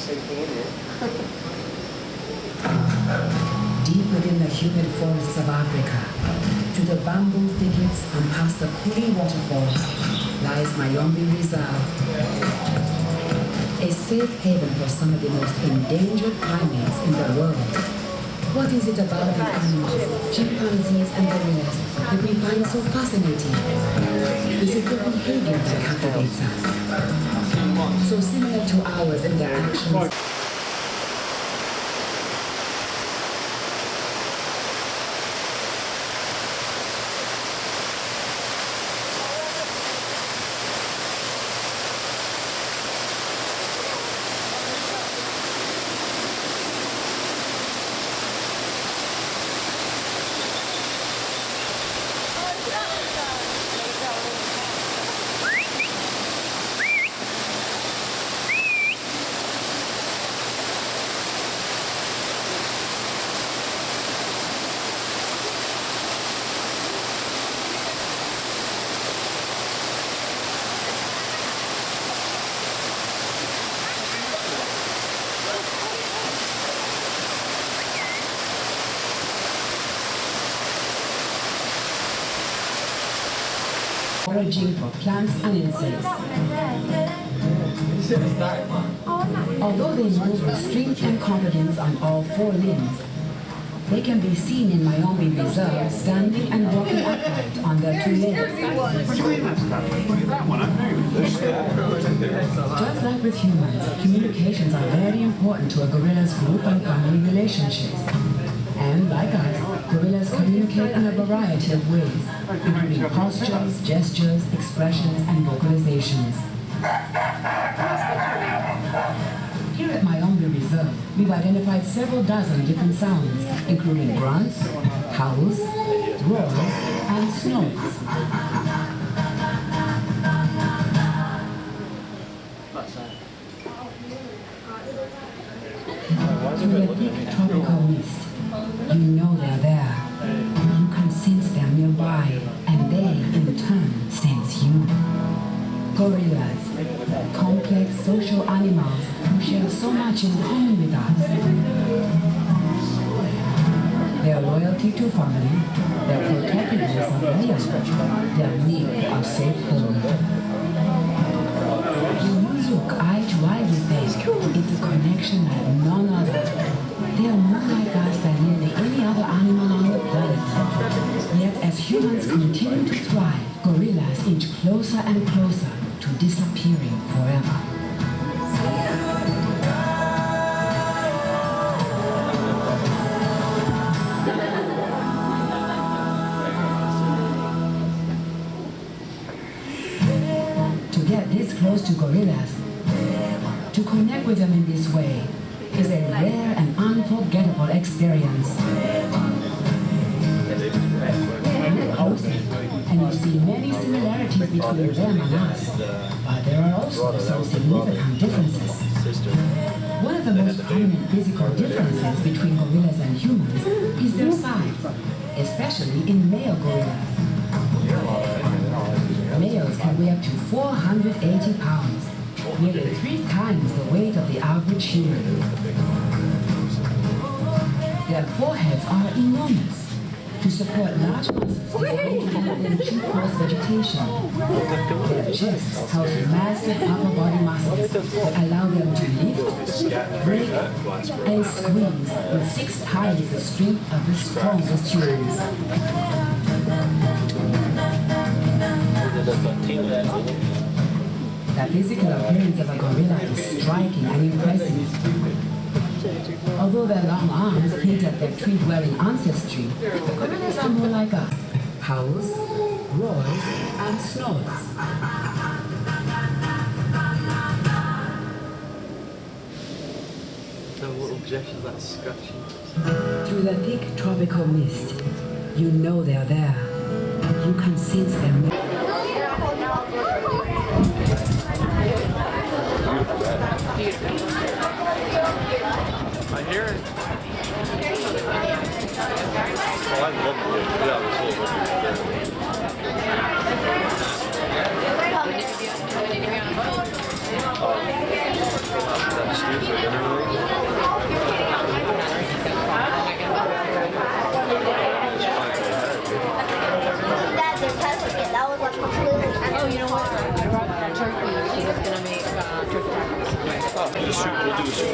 same thing in here. Deep within the humid forests of Africa, to the bamboo thickets and past the cooling waterfalls, lies Mayombe Reserve, a safe haven for some of the most endangered primates in the world. What is it about these animals, chimpanzees and gorillas, that we find so fascinating? Is it their behavior that captivates us? So similar to ours in their actions. Foraging for plants and insects. Although they move with strength and confidence on all four limbs, they can be seen in Mayombe Reserve standing and walking upright on their two legs. Just like with humans, communications are very important to a gorilla's group and family relationships. And like us, gorillas communicate in a variety of ways, including postures, gestures, expressions, and vocalizations. Here at Mayombe Reserve, we've identified several dozen different sounds, including grunts, howls, roars, and snorts. Through the thick tropical mist, you know they're there. You can sense them nearby, and they, in turn, sense you. Gorillas, complex social animals who share so much in common with us. Their loyalty to family, their protectiveness of layers, their need of safe home. When you look eye to eye with them, it's a connection like none other. They are more like us than nearly any other animal on the planet. Yet as humans continue to thrive, gorillas inch closer and closer to disappearing forever. To get this close to gorillas, to connect with them in this way, is a rare and unforgettable experience. Look closely, and you see many similarities between them and us, but there are also some significant differences. One of the most prominent physical differences between gorillas and humans is their size, especially in male gorillas. Males can weigh up to 480 pounds, nearly 3 times the weight of the average human. Their foreheads are enormous. To support large muscles, they can chew across vegetation. Their chests house massive upper body muscles that allow them to lift, break, and squeeze with 6 times the strength of the strongest humans. The physical appearance of a gorilla is striking and impressive. Although their long arms hint at their tree-dwelling ancestry, the gorillas are more like us. Howls, roars, and snorts. Little gestures like scratching. Through the thick tropical mist, you know they're there. You can sense them. I hear it. Oh, I love it. Yeah, it's all How many did you be on a boat? That's stupid.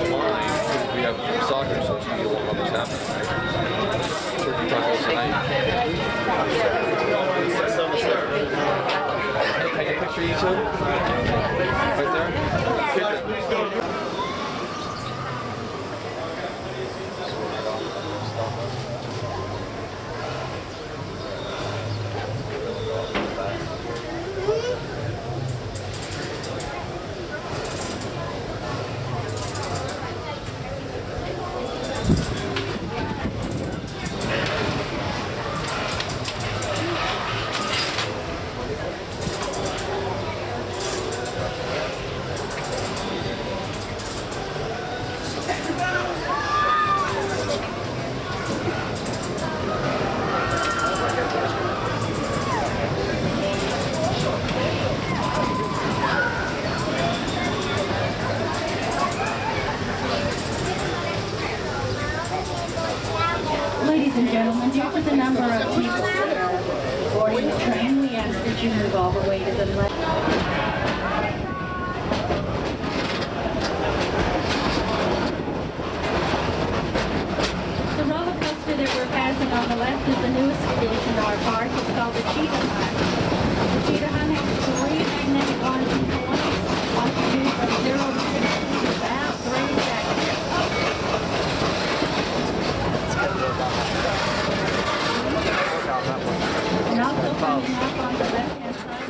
line because we have soccer, so you don't want this happening, right? Turkey tacos tonight. Can I get a picture of you two? Right there? Ladies and gentlemen, due to the number of people boarding the train, we ask that you move all the way to the left. The roller coaster that we're passing on the left is the newest addition to our park. It's called the Cheetah Hunt. The Cheetah Hunt has 3 magnetic launching points, launching you from 0 to 60 in about 3 seconds. And also coming up on the left-hand side,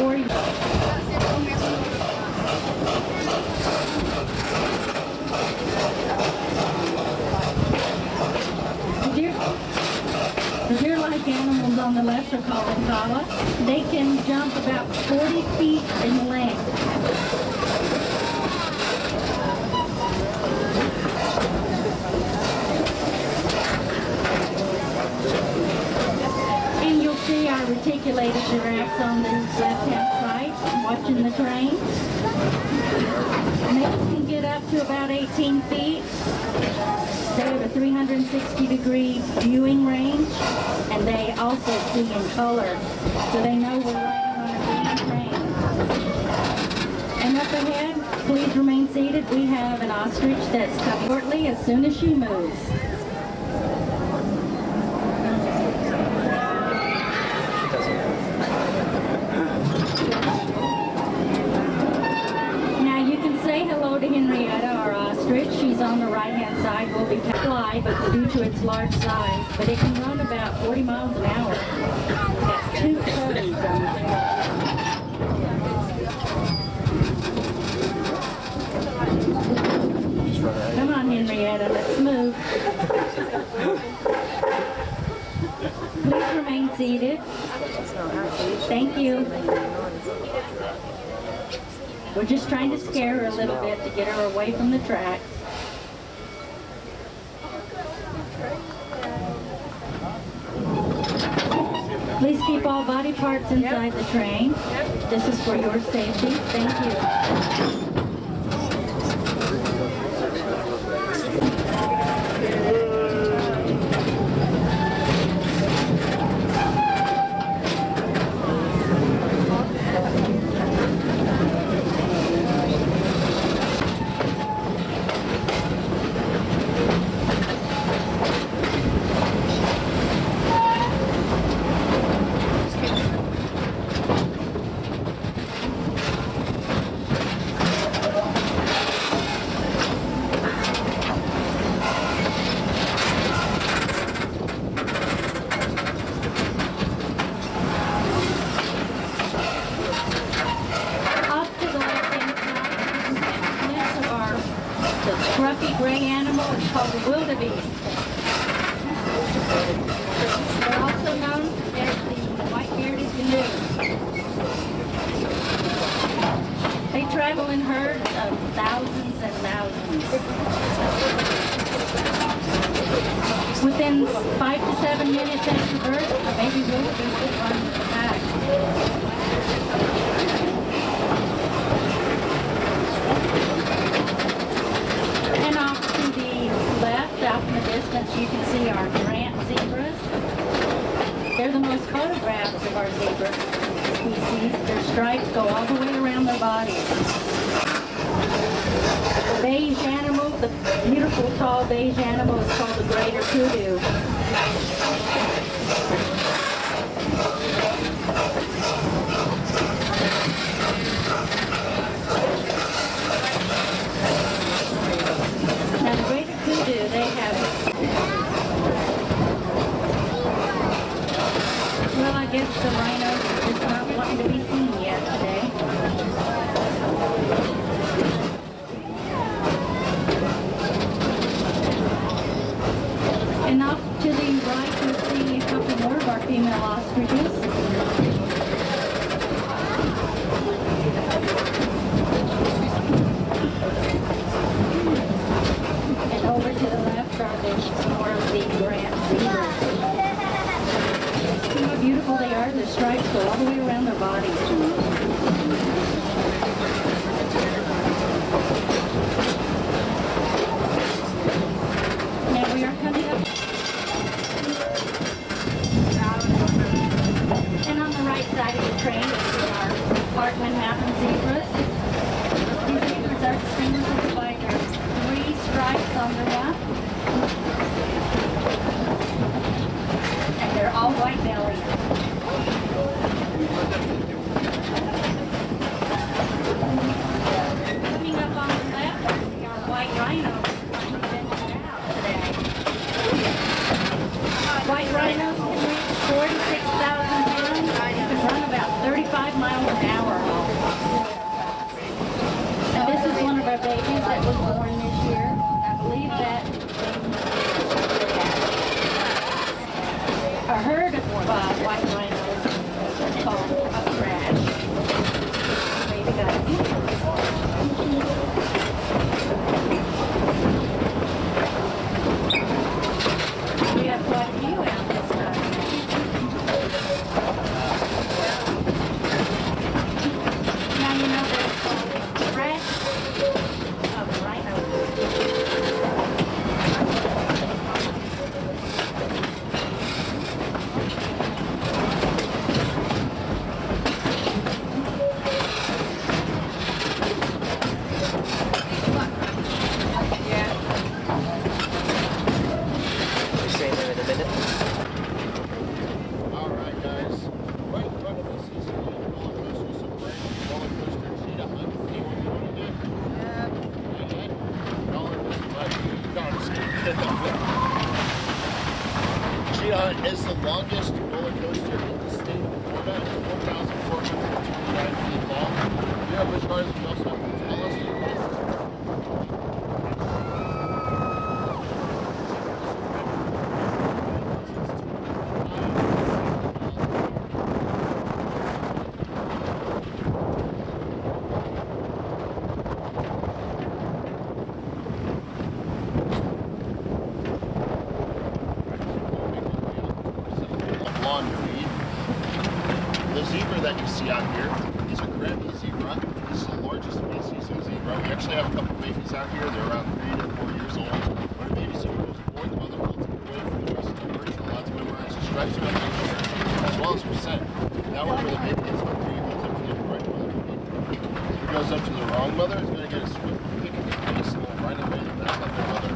where you can The deer-like animals on the left are called impala. They can jump about 40 feet in length. And you'll see our reticulated giraffes on the left-hand side watching the train. Males can get up to about 18 feet. They have a 360-degree viewing range, and they also see in color, so they know we're riding on a green train. And up ahead, please remain seated. We have an ostrich that's coming shortly as soon as she moves. Now you can say hello to Henrietta, our ostrich. She's on the right-hand side. Will be fly, but due to its large size, but it can run about 40 miles an hour. That's 2 toes on the tail. Come on, Henrietta, let's move. Please remain seated. Thank you. We're just trying to scare her a little bit to get her away from the tracks. Please keep all body parts inside the train. This is for your safety. Thank you. fluffy gray animal is called the wildebeest. They're also known as the white-bearded canoe. They travel in herds of thousands and thousands. Within 5 to 7 minutes after birth, a baby wildebeest will run to the pack. And off to the left, out in the distance, you can see our Grant zebras. They're the most photographed of our zebra species. Their stripes go all the way around their bodies. The beige animal, the beautiful tall beige animal, is called the greater kudu. Now the greater kudu, they have, well, I guess the rhino is not wanting to be seen yet today. And off to the right, you'll see a couple more of our female ostriches. And over to the left are more of the Grant zebras. See how beautiful they are? Their stripes go all the way around their bodies. Now we are coming up. And on the right side of the train is our Parkman Mountain zebras. These zebras are distinguishable by their 3 stripes on the left. And they're all white bellied. Coming up on the left is our white rhinos. White rhinos can reach 46,000 pounds and can run about 35 miles an hour. And this is one of our babies that was born this year. I believe that a herd of white rhinos is called a crash. Baby guys. We have quite a few out this time. Now you know they're called the crash of rhinos. Alright guys, right in front of us is a roller coaster, some brand new roller coaster cheetah hunt. Anyone you want to do? Yeah. Not yet? Roller coaster, but you gotta Cheetah hunt is the longest roller coaster in the state of Florida. It's 4,429 feet long. Here at Busch Gardens, we also have to tell us blonde breed. The zebra that you see out here is a Giraffes zebra. This is the largest species of zebra. We actually have a couple babies out here. They're around 3 to 4 years old. When a baby zebra was born, the mother holds it away from the rest of the herd. She's allowed to memorize the stripes around the herd, as well as her scent. That way, when the baby gets hungry, he holds up to the right mother to feed. If it goes up to the wrong mother, it's going to get a swift kick in the face and will right away mess up their mother.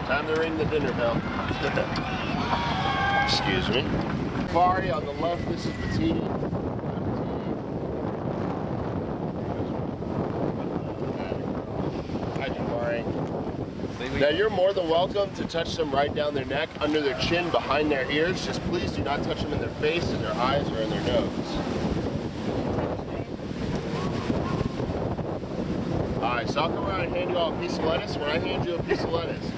Time to ring the dinner bell. Excuse me. Safari on the left, this is Petite. Hi, Jafari. Now you're more than welcome to touch them right down their neck, under their chin, behind their ears. Just please do not touch them in their face, in their eyes, or in their nose. Alright, so I'll come around and hand you all a piece of lettuce. When I hand you a piece of lettuce,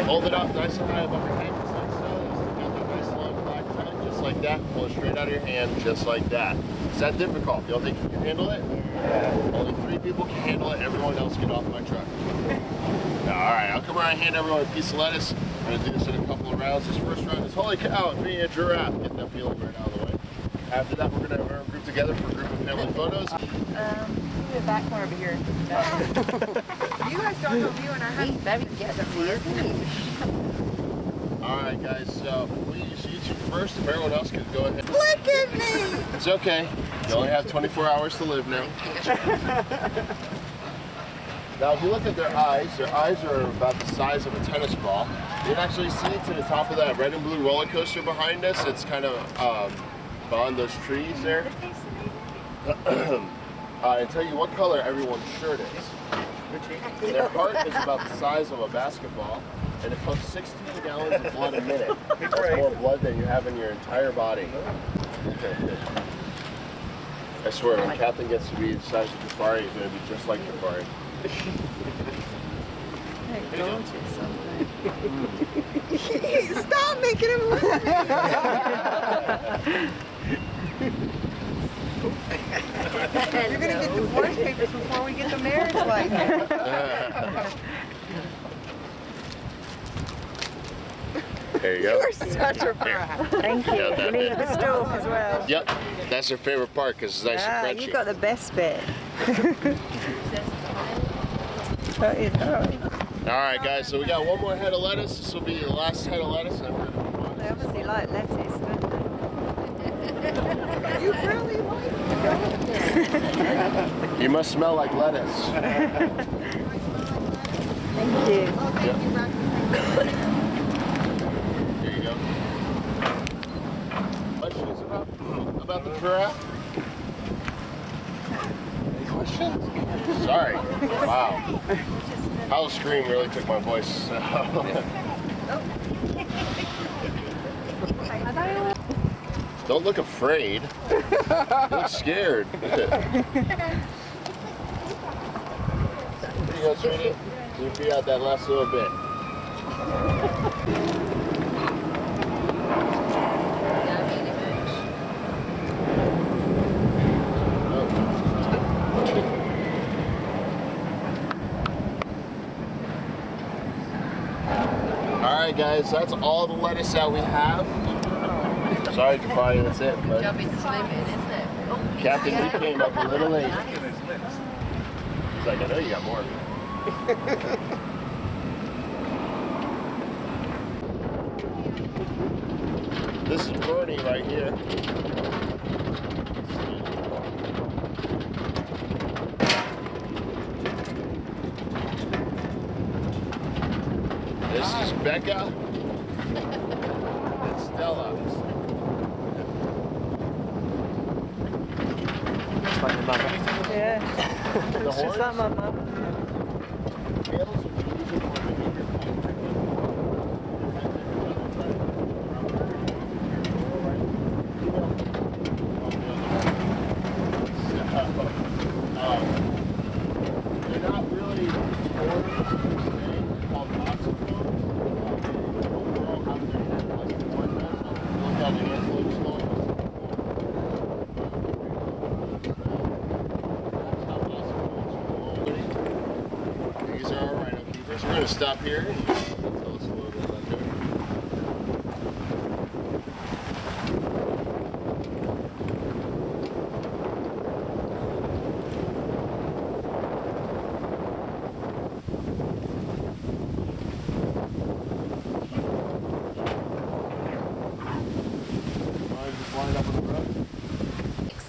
hold it up nice and high above your head, just like so. Stick out that nice long black tongue, just like that. Pull it straight out of your hand, just like that. Is that difficult? You don't think you can handle it? Only 3 people can handle it. Everyone else get off my truck. Alright, I'll come around and hand everyone a piece of lettuce. I'm going to do this in a couple of rounds. This first round is holy cow, being a giraffe. Get that feeling right out of the way. After that, we're going to have our group together for group and family photos. The back corner over here. You guys don't know you and I have very Alright guys, so we'll use YouTube first. If everyone else could go ahead. Look at me! It's okay. You only have 24 hours to live now. Now if you look at their eyes are about the size of a tennis ball. You can actually see to the top of that red and blue roller coaster behind us. It's kind of behind those trees there. And tell you what color everyone's shirt is. Their heart is about the size of a basketball, and it pumps 16 gallons of blood a minute. That's more blood than you have in your entire body. I swear, when Captain gets to be the size of Jafari, he's going to be just like Jafari. Stop making him look You're going to get divorce papers before we get the marriage license. There you go. You're such a brat. Thank you. Got that You need bit. the stool as well. Yep, that's her favorite part because it's nice and crunchy. You got the best bit. Alright guys, so we got one more head of lettuce. This will be the last head of lettuce. And we're gonna move on. They obviously like lettuce, don't they? You really like it. You must smell like lettuce. Thank you. Here you go. Questions about the giraffe? Any questions? Sorry. Wow. Howl's scream really took my voice. Don't look afraid. You look scared. There you go, sweetie. You figure out that last little bit. Alright guys, that's all the lettuce that we have. Sorry Jafari, that's it. But Captain, you came up a little late. He's like, I know you got more. This is Bernie right here. This is Becca and Stella. That's like my mother. Yeah. The It's just like my horns? mum. Camels are choosing for behavior. They're not really sports per se, called oxymoron. Overall, how their head like the one does. Look how the antelope's going. These are our rhino keepers. We're going to stop here and tell us a little bit about them. Just line up on the road.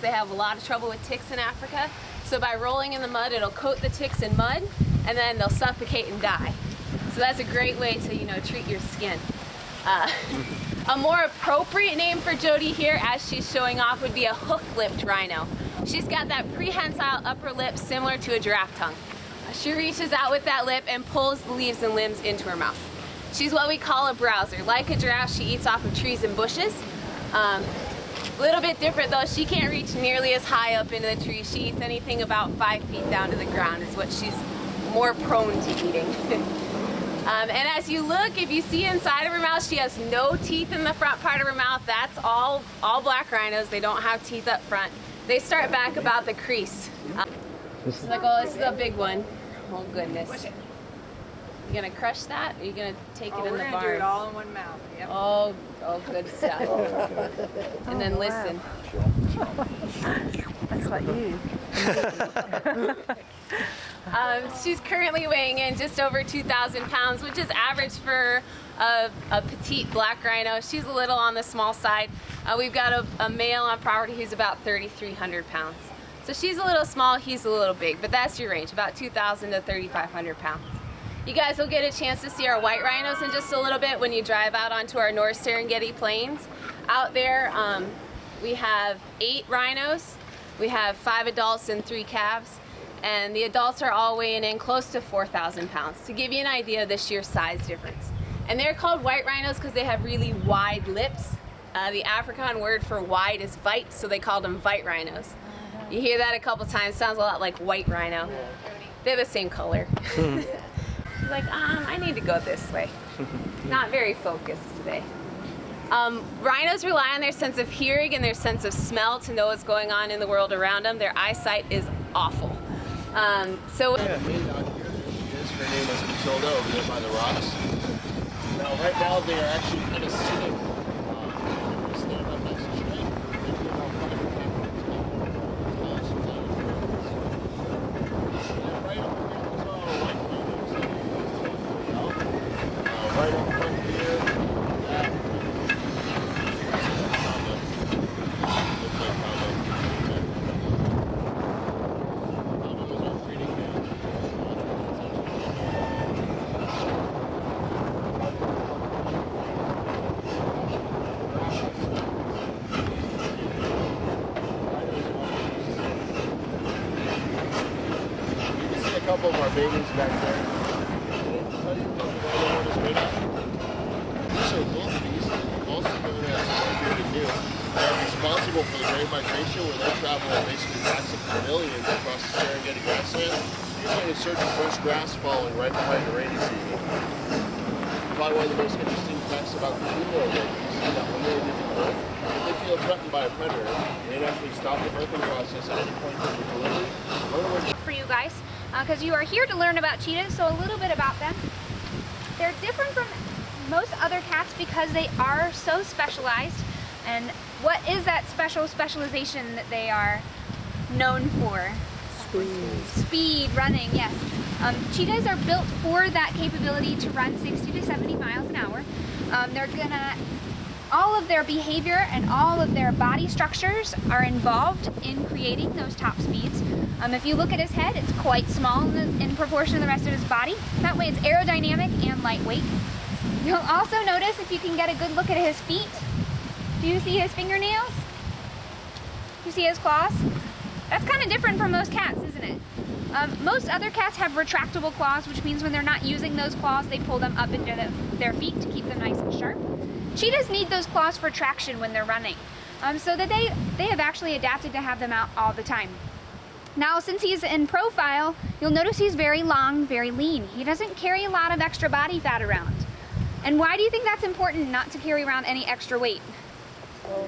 They have a lot of trouble with ticks in Africa. So by rolling in the mud, it'll coat the ticks in mud, and then they'll suffocate and die. So that's a great way to, treat your skin. A more appropriate name for Jody here, as she's showing off, would be a hook-lipped rhino. She's got that prehensile upper lip similar to a giraffe tongue. She reaches out with that lip and pulls the leaves and limbs into her mouth. She's what we call a browser. Like a giraffe, she eats off of trees and bushes. A little bit different though, she can't reach nearly as high up into the tree. She eats anything about 5 feet down to the ground is what she's more prone to eating. And as you look, if you see inside of her mouth, she has no teeth in the front part of her mouth. That's all black rhinos. They don't have teeth up front. They start back about the crease. She's like, oh, this is a big one. Oh goodness. You gonna crush that? Or are you gonna take it in the barn? We're gonna do it all in one mouth. Yep. Oh, good stuff. And then listen. That's like you. She's currently weighing in just over 2,000 pounds, which is average for a petite black rhino. She's a little on the small side. We've got a male on property who's about 3,300 pounds. So she's a little small, he's a little big, but that's your range, about 2,000 to 3,500 pounds. You guys will get a chance to see our white rhinos in just a little bit when you drive out onto our North Serengeti Plains. Out there, we have 8 rhinos, we have 5 adults and 3 calves, and the adults are all weighing in close to 4,000 pounds, to give you an idea of the sheer size difference. And they're called white rhinos because they have really wide lips. The Afrikaans word for wide is vite, so they called them vite rhinos. You hear that a couple times, sounds a lot like white rhino. They're the same color. She's like, I need to go this way. Not very focused today. Rhinos rely on their sense of hearing and their sense of smell to know what's going on in the world around them. Their eyesight is awful. So Yeah, me down here, there she is. Her name is Matilda over there by the rocks. Now, right now, they are actually kind of sitting. They stand up nice and straight. They do about 5 or 10 feet tall. Yeah, right up here, those are all white rhinos that we use to right up front here, that. Looks like a couple of our babies back there. These are wildebeest, also known as white-bearded deer. They're responsible for the Great Migration, where they travel basically packs of millions across the Serengeti grassland, usually in search of fresh grass falling right behind the rainy season. Probably one of the most interesting facts about the female wildebeest is that when they're giving birth, if they feel threatened by a predator, they'd actually stop the birthing process at any point during the delivery. For you guys, because you are here to learn about cheetahs, so a little bit about them. They're different from most other cats because they are so specialized. And what is that specialization that they are known for? Speed, running, yes. Cheetahs are built for that capability to run 60 to 70 miles an hour. All of their behavior and all of their body structures are involved in creating those top speeds. If you look at his head, it's quite small in proportion to the rest of his body. That way it's aerodynamic and lightweight. You'll also notice, if you can get a good look at his feet, do you see his fingernails? Do you see his claws? That's kind of different from most cats, isn't it? Most other cats have retractable claws, which means when they're not using those claws, they pull them up into their feet to keep them nice and sharp. Cheetahs need those claws for traction when they're running, so that they have actually adapted to have them out all the time. Now, since he's in profile, you'll notice he's very long, very lean. He doesn't carry a lot of extra body fat around. And why do you think that's important, not to carry around any extra weight?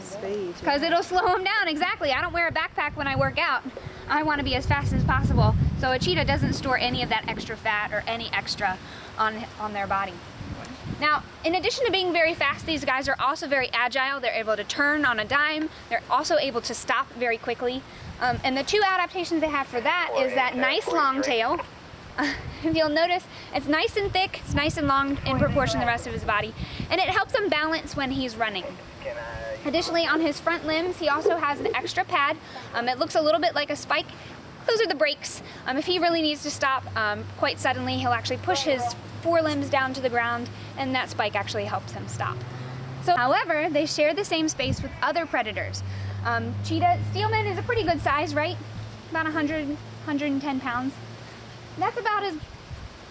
Speed. Because it'll slow him down, exactly. I don't wear a backpack when I work out. I want to be as fast as possible. So a cheetah doesn't store any of that extra fat or any extra on their body. Now, in addition to being very fast, these guys are also very agile. They're able to turn on a dime. They're also able to stop very quickly. And the two adaptations they have for that is that nice long tail. If you'll notice, it's nice and thick, it's nice and long in proportion to the rest of his body, and it helps him balance when he's running. Additionally, on his front limbs, he also has an extra pad. It looks a little bit like a spike. Those are the brakes. If he really needs to stop quite suddenly, he'll actually push his forelimbs down to the ground, and that spike actually helps him stop. So, however, they share the same space with other predators. Cheetah, steelman is a pretty good size, right? About 100, 110 pounds. That's about as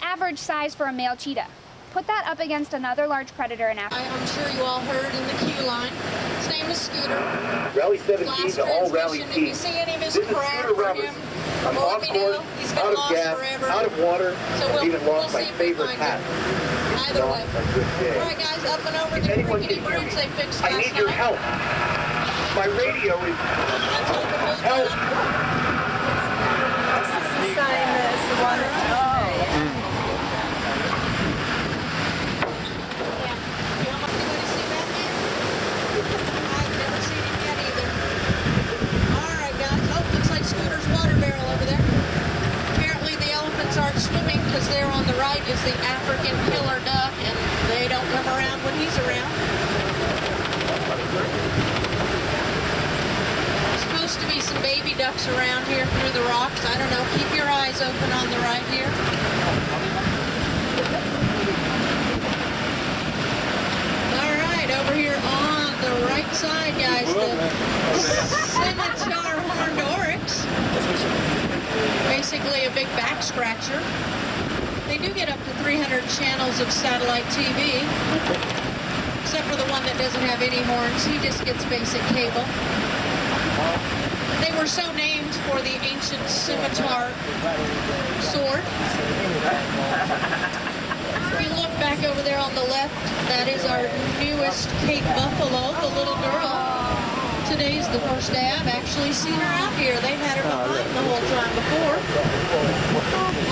average size for a male cheetah. Put that up against another large predator in Africa. I'm sure you all heard in the queue line. His name is Scooter. Rally 17 to all rally If you teams. see any of his This is crap Scooter for Roberts. him, I'm let off me course, know. He's been out of lost gas, forever. out of water, So I've even we'll lost my see if we favorite find hat. him. Either way. Not a good day. All right, guys, up and over If the anyone rickety can hear birds me, they fixed I last need your night. help. My radio is help. This is the sign that's the one that I've never seen him yet either. All right, guys. Oh, looks like Scooter's water barrel over there. Apparently the elephants aren't swimming because there on the right is the African killer duck, and they don't come around when he's around. Supposed to be some baby ducks around here through the rocks. I don't know. Keep your eyes open on the right here. All right, over here on the right side, guys, the scimitar horned oryx. Basically a big back scratcher. They do get up to 300 channels of satellite TV, except for the one that doesn't have any horns. He just gets basic cable. They were so named for the ancient scimitar sword. If you look back over there on the left, that is our newest Cape Buffalo, the little girl. Today's the first day I've actually seen her out here. They've had her behind the whole time before.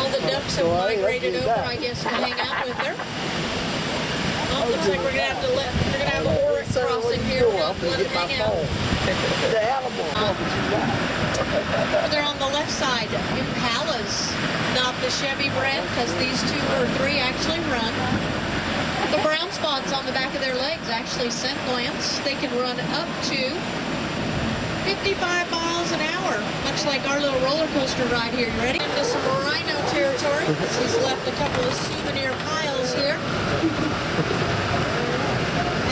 All the ducks have migrated over, I guess, to hang out with her. Well, looks like we're gonna have an oryx crossing here. We'll have to let him hang out. They're on the left side, Impalas, not the Chevy brand, because these 2 or 3 actually run. The brown spots on the back of their legs actually scent glands. They can run up to 55 miles an hour, much like our little roller coaster ride here. You ready? Into some rhino territory. He's left a couple of souvenir piles here.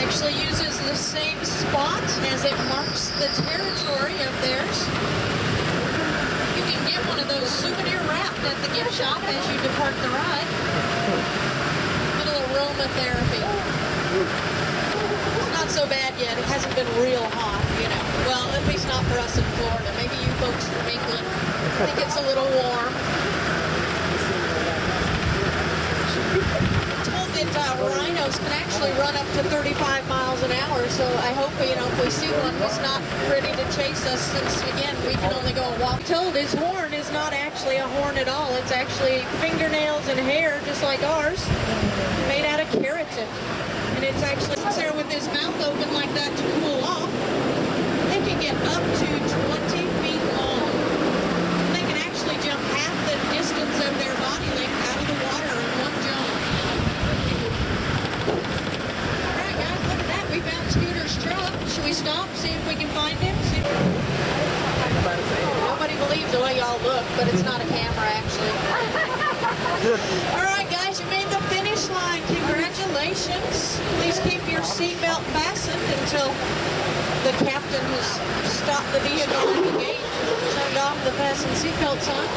Actually uses the same spot as it marks the territory of theirs. You can get one of those souvenir wrapped at the gift shop as you depart the ride. Little aromatherapy. It's not so bad yet. It hasn't been real hot, you know. Well, at least not for us in Florida. Maybe you folks from England think it's a little warm. That rhinos can actually run up to 35 miles an hour, so I hope, you know, if we see one who's not ready to chase us, since, again, we can only go a walk. Told his horn is not actually a horn at all. It's actually fingernails and hair, just like ours, made out of keratin. And it's actually sits there with his mouth open like that to cool off. They can get up to 20 feet long. They can actually jump half the distance of their body length out of the water in one jump. We found Scooter's truck. Should we stop, see if we can find him? Nobody believes the way y'all look, but it's not a camera, actually. All right, guys, you made the finish line. Congratulations. Please keep your seatbelt fastened until the captain has stopped the vehicle at the gate, turned off the fasten seatbelt sign.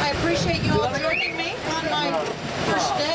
I appreciate you all joining me on my first day.